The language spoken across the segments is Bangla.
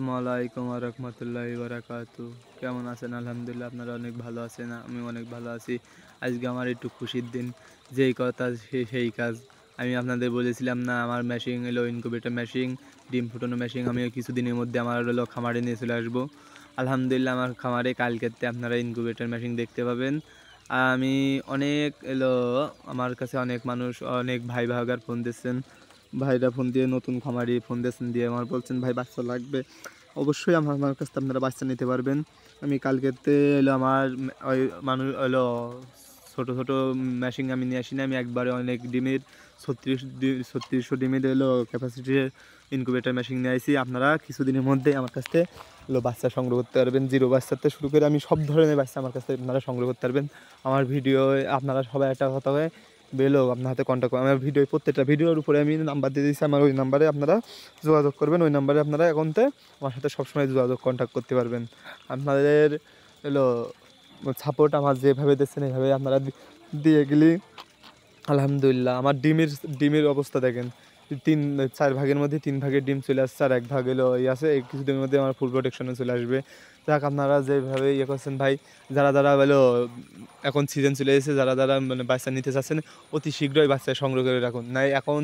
আসসালামু আলাইকুম ওয়া রাহমাতুল্লাহি ওয়া বারাকাতুহু। কেমন আছেন? আলহামদুলিল্লাহ, আপনারা অনেক ভালো আছেন, আমি অনেক ভালো আছি। আজকে আমার একটু খুশির দিন। যেই কথা সেই কাজ। আমি আপনাদের বলেছিলাম না, আমার মেশিন এলো ইনকিউবেটর মেশিন, ডিম ফুটানো মেশিন। আমি কিছুদিনের মধ্যে আমার হলো খামারে নিয়ে চলে আসবো। আলহামদুলিল্লাহ, আমার খামারে কালকেতে আপনারা ইনকিউবেটর মেশিন দেখতে পাবেন। আমি অনেক এলো আমার কাছে অনেক মানুষ, অনেক ভাই ভাগার ফোন দিচ্ছেন। ভাইরা ফোন দিয়ে, নতুন খামারি ফোন দিয়েছেন, দিয়ে আমার বলছেন ভাই বাচ্চা লাগবে। অবশ্যই আমার কাছ থেকে আপনারা বাচ্চা নিতে পারবেন। আমি কালকেতে এলো আমার ওই মানুষ এলো ছোটো ছোটো মেশিন আমি নিয়ে আসি না, আমি একবারে অনেক ডিমের 3600 ডিমের এলো ক্যাপাসিটির ইনকিউবেটর মেশিন নিয়ে আসি। আপনারা কিছুদিনের মধ্যে আমার কাছ থেকে এলো বাচ্চা সংগ্রহ করতে পারবেন। জিরো বাচ্চাতে শুরু করে আমি সব ধরনের বাচ্চা আমার কাছ থেকে আপনারা সংগ্রহ করতে পারবেন। আমার ভিডিও আপনারা সবাই একটা কথা হয় বেলো আপনার হাতে কন্ট্যাক্ট করুন। আমার প্রত্যেকটা ভিডিওর উপরে আমি নাম্বার দিয়ে দিয়েছি, আমার ওই নাম্বারে আপনারা যোগাযোগ করবেন। ওই নাম্বারে আপনারা একাউন্টে আমার সাথে সবসময় কন্ট্যাক্ট করতে পারবেন। আপনাদের হলো সাপোর্ট আমার যেভাবে দিচ্ছেন এইভাবে আপনারা দিয়ে গেলে আলহামদুলিল্লাহ। আমার ডিমের অবস্থা দেখেন, 4 ভাগের মধ্যে 3 ভাগের ডিম চলে আসছে, আর 1 ভাগ এলো আছে। এই কিছুদিনের মধ্যে আমার ফুল প্রোটেকশনে চলে আসবে। যাক, আপনারা যেভাবে করছেন ভাই, যারা যারা হলো এখন সিজন চলে এসেছে, যারা যারা মানে বাচ্চা নিতে চাচ্ছেন, অতি শীঘ্রই বাচ্চা সংগ্রহ করে রাখুন। নাই এখন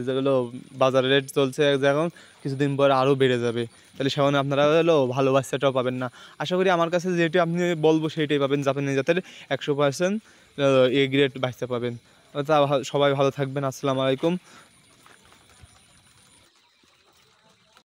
যেগুলো বাজার রেট চলছে, এখন কিছুদিন পর আরও বেড়ে যাবে। তাহলে সেখানে আপনারা হলো ভালো বাচ্চাটাও পাবেন না। আশা করি আমার কাছে যেটি আপনি বলবো সেইটাই পাবেন, জাপানি জাতের 100% এ গ্রেড বাচ্চা পাবেন। তা সবাই ভালো থাকবেন। আসসালামু আলাইকুম।